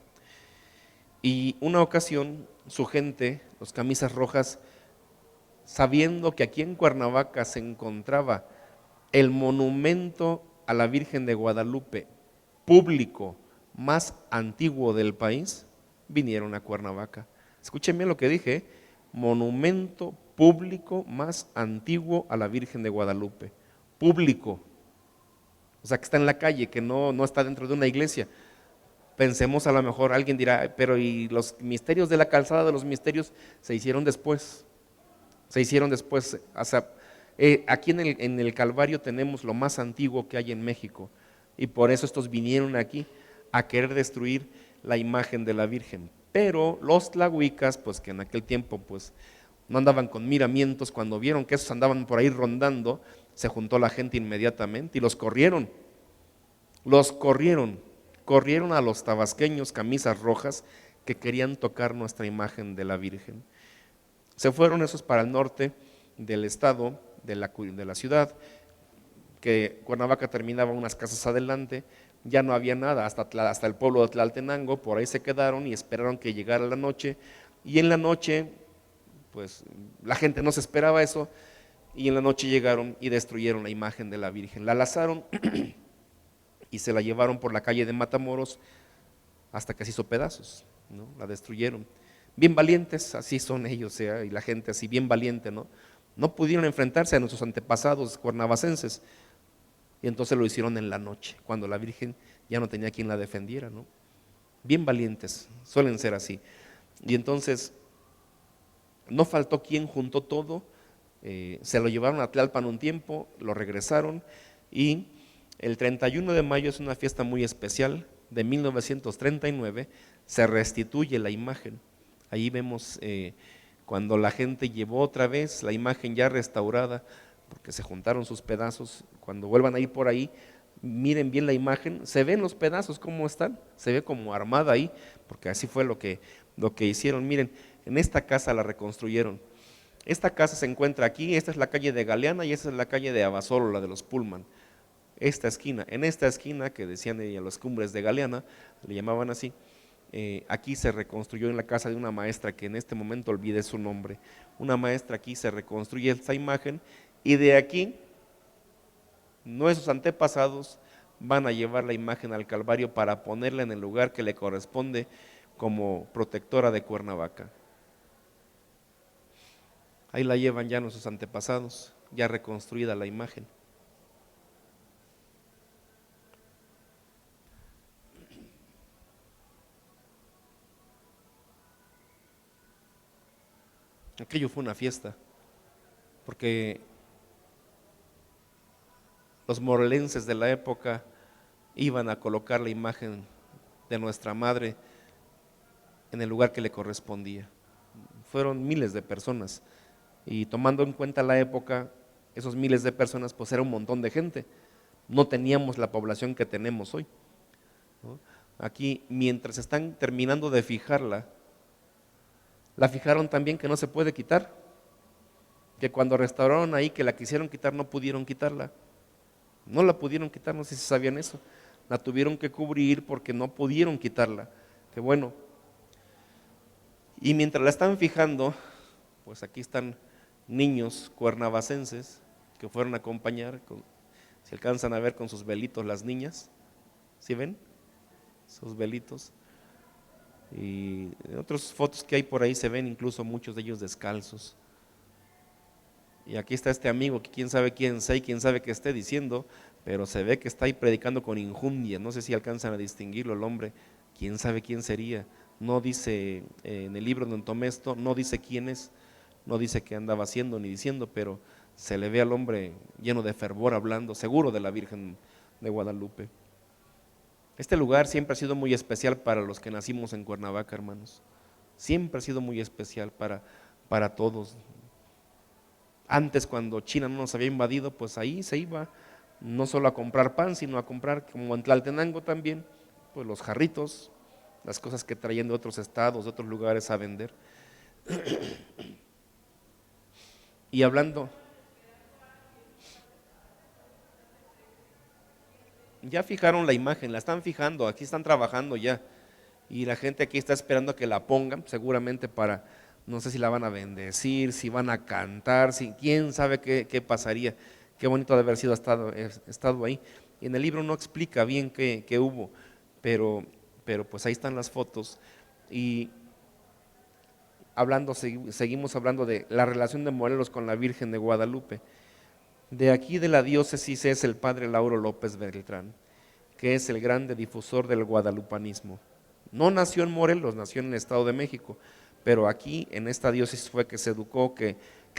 Speaker 3: Y una ocasión su gente, los Camisas Rojas, sabiendo que aquí en Cuernavaca se encontraba el monumento a la Virgen de Guadalupe público más antiguo del país, vinieron a Cuernavaca. Escuchen bien lo que dije, monumento público más antiguo a la Virgen de Guadalupe, público, o sea que está en la calle, que no está dentro de una iglesia. Pensemos, a lo mejor alguien dirá, pero ¿y los misterios de la calzada de los misterios se hicieron después? O sea, aquí en el Calvario tenemos lo más antiguo que hay en México y por eso estos vinieron aquí a querer destruir la imagen de la Virgen. Pero los tlahuicas, pues que en aquel tiempo pues no andaban con miramientos, cuando vieron que esos andaban por ahí rondando, se juntó la gente inmediatamente y los corrieron a los tabasqueños Camisas Rojas que querían tocar nuestra imagen de la Virgen. Se fueron esos para el norte del estado, de la ciudad, que Cuernavaca terminaba unas casas adelante, ya no había nada, hasta el pueblo de Tlaltenango, por ahí se quedaron y esperaron que llegara la noche, y en la noche, pues la gente no se esperaba eso, y en la noche llegaron y destruyeron la imagen de la Virgen, la lazaron y se la llevaron por la calle de Matamoros hasta que se hizo pedazos, ¿no? La destruyeron. Bien valientes, así son ellos, y la gente así bien valiente, ¿no? No pudieron enfrentarse a nuestros antepasados cuernavacenses y entonces lo hicieron en la noche, cuando la Virgen ya no tenía quien la defendiera, ¿no? Bien valientes, suelen ser así. Y entonces no faltó quien juntó todo, se lo llevaron a Tlalpan un tiempo, lo regresaron y el 31 de mayo es una fiesta muy especial de 1939, se restituye la imagen. Ahí vemos cuando la gente llevó otra vez la imagen ya restaurada, porque se juntaron sus pedazos. Cuando vuelvan a ir por ahí, miren bien la imagen, se ven los pedazos cómo están, se ve como armada ahí, porque así fue lo que hicieron. Miren, en esta casa la reconstruyeron. Esta casa se encuentra aquí, esta es la calle de Galeana y esta es la calle de Abasolo, la de los Pullman. Esta esquina, en esta esquina que decían a las Cumbres de Galeana, le llamaban así, aquí se reconstruyó en la casa de una maestra que en este momento olvidé su nombre. Una maestra aquí se reconstruye esta imagen y de aquí nuestros antepasados van a llevar la imagen al Calvario para ponerla en el lugar que le corresponde como protectora de Cuernavaca. Ahí la llevan ya nuestros antepasados, ya reconstruida la imagen. Aquello fue una fiesta, porque los morelenses de la época iban a colocar la imagen de nuestra madre en el lugar que le correspondía. Fueron miles de personas y tomando en cuenta la época, esos miles de personas pues era un montón de gente. No teníamos la población que tenemos hoy, ¿no? Aquí mientras están terminando de fijarla, la fijaron también que no se puede quitar, que cuando restauraron ahí que la quisieron quitar no pudieron quitarla. No la pudieron quitar, no sé si sabían eso. La tuvieron que cubrir porque no pudieron quitarla. Qué bueno. Y mientras la están fijando, pues aquí están niños cuernavacenses que fueron a acompañar, si alcanzan a ver con sus velitos las niñas, ¿sí ven? Sus velitos. Y en otras fotos que hay por ahí se ven incluso muchos de ellos descalzos. Y aquí está este amigo que quién sabe quién sea y quién sabe qué esté diciendo, pero se ve que está ahí predicando con injundia. No sé si alcanzan a distinguirlo el hombre, quién sabe quién sería. No dice en el libro de Don Tomesto, no dice quién es, no dice qué andaba haciendo ni diciendo, pero se le ve al hombre lleno de fervor hablando, seguro de la Virgen de Guadalupe. Este lugar siempre ha sido muy especial para los que nacimos en Cuernavaca, hermanos. Siempre ha sido muy especial para todos. Antes, cuando China no nos había invadido, pues ahí se iba no solo a comprar pan, sino a comprar, como en Tlaltenango también, pues los jarritos, las cosas que traían de otros estados, de otros lugares a vender. Y hablando, ya fijaron la imagen, la están fijando, aquí están trabajando ya, y la gente aquí está esperando a que la pongan, seguramente para, no sé si la van a bendecir, si van a cantar, si, quién sabe qué pasaría. Qué bonito de haber sido estado ahí. Y en el libro no explica bien qué hubo, pero pues ahí están las fotos. Y seguimos hablando de la relación de Morelos con la Virgen de Guadalupe. De aquí de la diócesis es el padre Lauro López Beltrán, que es el grande difusor del guadalupanismo. No nació en Morelos, nació en el Estado de México, pero aquí en esta diócesis fue que se educó, que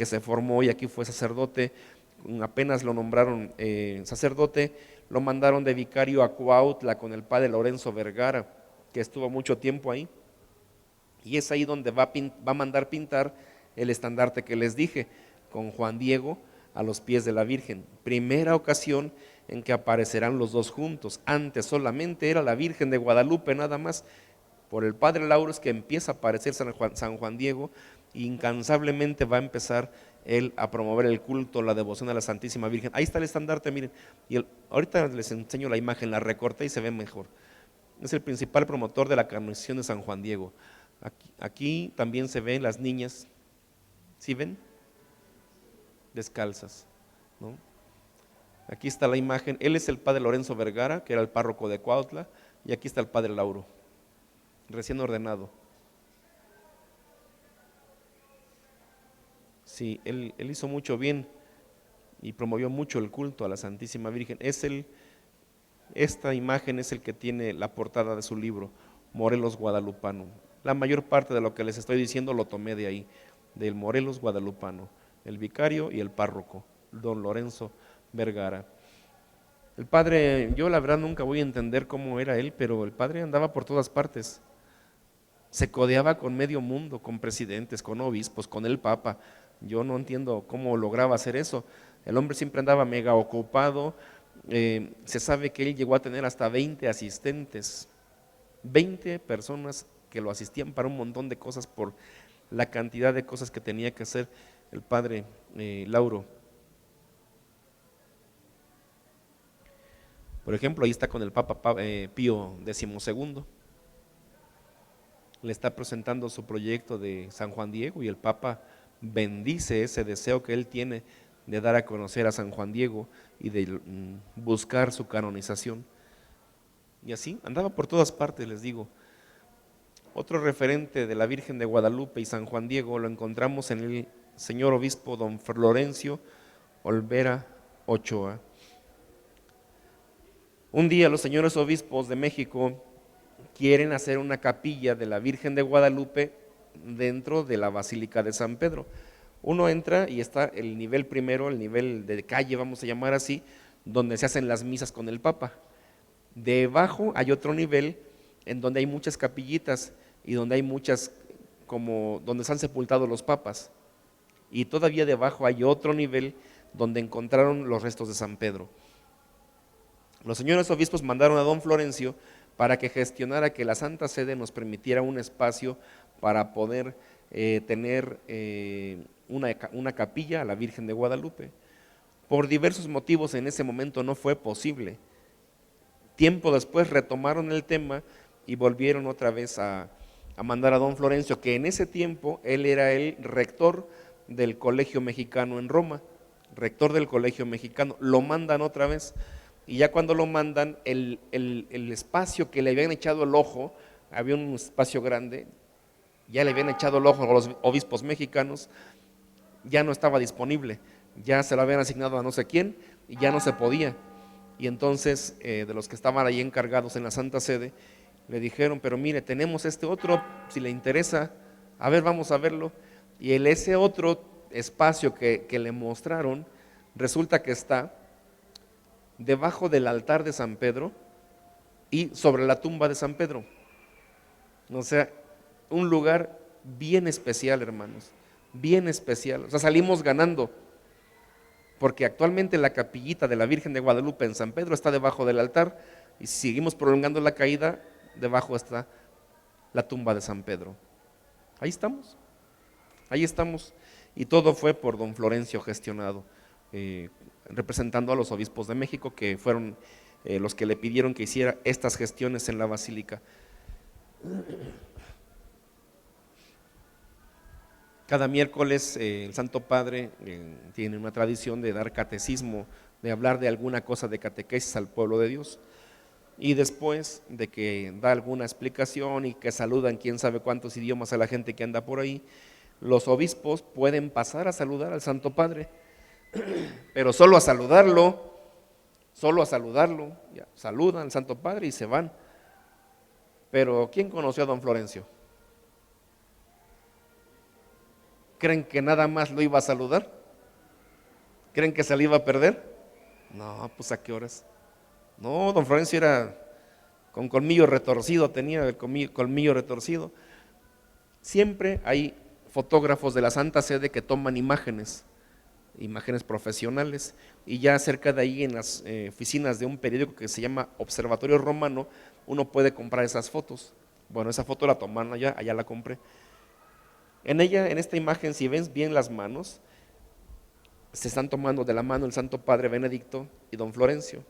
Speaker 3: se formó y aquí fue sacerdote. Apenas lo nombraron sacerdote, lo mandaron de vicario a Cuautla con el padre Lorenzo Vergara, que estuvo mucho tiempo ahí. Y es ahí donde va a mandar pintar el estandarte que les dije, con Juan Diego a los pies de la Virgen. Primera ocasión en que aparecerán los dos juntos. Antes solamente era la Virgen de Guadalupe nada más. Por el padre Lauro es que empieza a aparecer San Juan Diego, e incansablemente va a empezar él a promover el culto, la devoción a la Santísima Virgen. Ahí está el estandarte, miren, y ahorita les enseño la imagen, la recorté y se ve mejor. Es el principal promotor de la canonización de San Juan Diego. Aquí también se ven las niñas, ¿sí ven? Descalzas, ¿no? Aquí está la imagen, él es el padre Lorenzo Vergara, que era el párroco de Cuautla, y aquí está el padre Lauro, recién ordenado. Sí, él hizo mucho bien y promovió mucho el culto a la Santísima Virgen. Esta imagen es el que tiene la portada de su libro, Morelos Guadalupano. La mayor parte de lo que les estoy diciendo lo tomé de ahí, del Morelos guadalupano, el vicario y el párroco, don Lorenzo Vergara. El padre, yo la verdad nunca voy a entender cómo era él, pero el padre andaba por todas partes. Se codeaba con medio mundo, con presidentes, con obispos, con el papa. Yo no entiendo cómo lograba hacer eso. El hombre siempre andaba mega ocupado. Se sabe que él llegó a tener hasta 20 asistentes, 20 personas que lo asistían para un montón de cosas por la cantidad de cosas que tenía que hacer el padre Lauro. Por ejemplo, ahí está con el Papa Pío XII. Le está presentando su proyecto de San Juan Diego y el Papa bendice ese deseo que él tiene de dar a conocer a San Juan Diego y de buscar su canonización. Y así, andaba por todas partes, les digo. Otro referente de la Virgen de Guadalupe y San Juan Diego lo encontramos en el señor obispo don Florencio Olvera Ochoa. Un día los señores obispos de México quieren hacer una capilla de la Virgen de Guadalupe dentro de la Basílica de San Pedro. Uno entra y está el nivel primero, el nivel de calle, vamos a llamar así, donde se hacen las misas con el Papa. Debajo hay otro nivel en donde hay muchas capillitas y donde hay muchas, como donde se han sepultado los papas. Y todavía debajo hay otro nivel donde encontraron los restos de San Pedro. Los señores obispos mandaron a don Florencio para que gestionara que la Santa Sede nos permitiera un espacio para poder tener una capilla a la Virgen de Guadalupe. Por diversos motivos en ese momento no fue posible. Tiempo después retomaron el tema y volvieron otra vez a mandar a don Florencio, que en ese tiempo él era el rector del Colegio Mexicano en Roma, rector del Colegio Mexicano. Lo mandan otra vez. Y ya cuando lo mandan, el espacio que le habían echado el ojo, había un espacio grande, ya le habían echado el ojo a los obispos mexicanos, ya no estaba disponible, ya se lo habían asignado a no sé quién y ya no se podía. Y entonces de los que estaban ahí encargados en la Santa Sede, le dijeron, pero mire, tenemos este otro, si le interesa, a ver, vamos a verlo. Y ese otro espacio que le mostraron, resulta que está debajo del altar de San Pedro y sobre la tumba de San Pedro. O sea, un lugar bien especial, hermanos, bien especial. O sea, salimos ganando, porque actualmente la capillita de la Virgen de Guadalupe en San Pedro está debajo del altar y si seguimos prolongando la caída, debajo está la tumba de San Pedro. Ahí estamos. Y todo fue por don Florencio gestionado, representando a los obispos de México, que fueron los que le pidieron que hiciera estas gestiones en la basílica. Cada miércoles el Santo Padre tiene una tradición de dar catecismo, de hablar de alguna cosa de catequesis al pueblo de Dios. Y después de que da alguna explicación y que saludan quién sabe cuántos idiomas a la gente que anda por ahí, los obispos pueden pasar a saludar al Santo Padre, pero solo a saludarlo, ya, saludan al Santo Padre y se van. Pero ¿quién conoció a don Florencio? ¿Creen que nada más lo iba a saludar? ¿Creen que se le iba a perder? No, pues ¿a qué horas? No, don Florencio era con colmillo retorcido, tenía el colmillo retorcido. Siempre hay fotógrafos de la Santa Sede que toman imágenes profesionales, y ya cerca de ahí en las oficinas de un periódico que se llama Observatorio Romano, uno puede comprar esas fotos. Bueno, esa foto la tomaron allá la compré. En ella, en esta imagen, si ven bien las manos, se están tomando de la mano el Santo Padre Benedicto y don Florencio.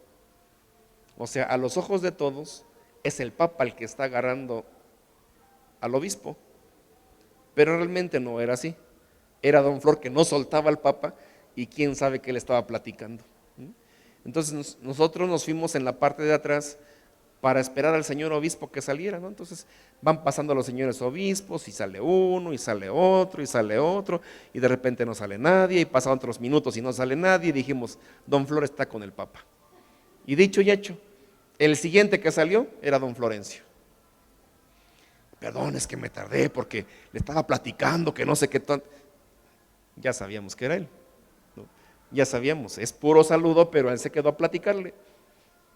Speaker 3: O sea, a los ojos de todos es el Papa el que está agarrando al obispo, pero realmente no era así. Era don Flor que no soltaba al Papa y quién sabe qué le estaba platicando. Entonces nosotros nos fuimos en la parte de atrás para esperar al señor obispo que saliera, ¿no? Entonces van pasando los señores obispos y sale uno y sale otro y sale otro y de repente no sale nadie y pasan otros minutos y no sale nadie y dijimos, don Flor está con el Papa. Y dicho y hecho, el siguiente que salió era don Florencio. Perdón, es que me tardé porque le estaba platicando que no sé qué tanto. Ya sabíamos que era él, ¿no? Ya sabíamos, es puro saludo, pero él se quedó a platicarle.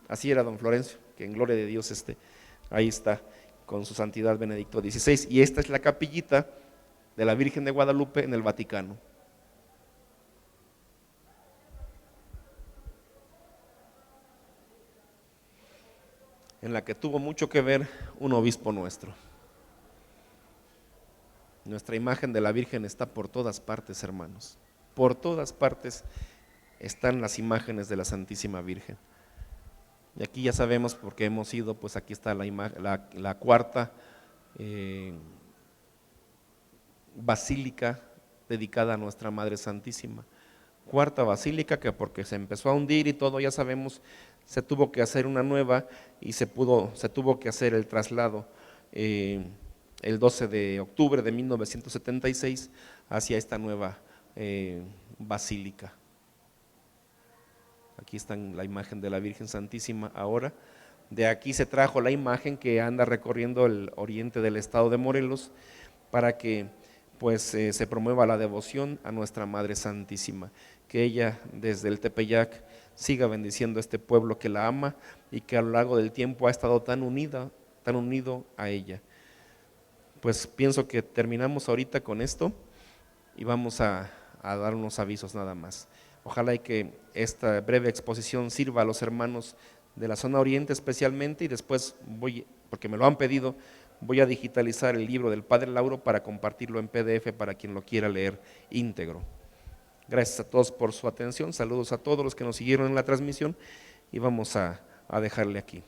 Speaker 3: Así era don Florencio, que en gloria de Dios ahí está, con su santidad Benedicto XVI. Y esta es la capillita de la Virgen de Guadalupe en el Vaticano. En la que tuvo mucho que ver un obispo nuestro. Nuestra imagen de la Virgen está por todas partes, hermanos. Por todas partes están las imágenes de la Santísima Virgen. Y aquí ya sabemos, porque hemos ido, pues aquí está la cuarta basílica dedicada a nuestra Madre Santísima. Cuarta basílica que porque se empezó a hundir y todo, ya sabemos, se tuvo que hacer una nueva y se tuvo que hacer el traslado el 12 de octubre de 1976 hacia esta nueva basílica. Aquí está la imagen de la Virgen Santísima ahora. De aquí se trajo la imagen que anda recorriendo el oriente del estado de Morelos para que pues se promueva la devoción a nuestra Madre Santísima, que ella desde el Tepeyac siga bendiciendo a este pueblo que la ama y que a lo largo del tiempo ha estado tan unido a ella. Pues pienso que terminamos ahorita con esto y vamos a dar unos avisos nada más. Ojalá y que esta breve exposición sirva a los hermanos de la zona oriente especialmente, y después porque me lo han pedido, voy a digitalizar el libro del Padre Lauro para compartirlo en PDF para quien lo quiera leer íntegro. Gracias a todos por su atención, saludos a todos los que nos siguieron en la transmisión y vamos a dejarle aquí.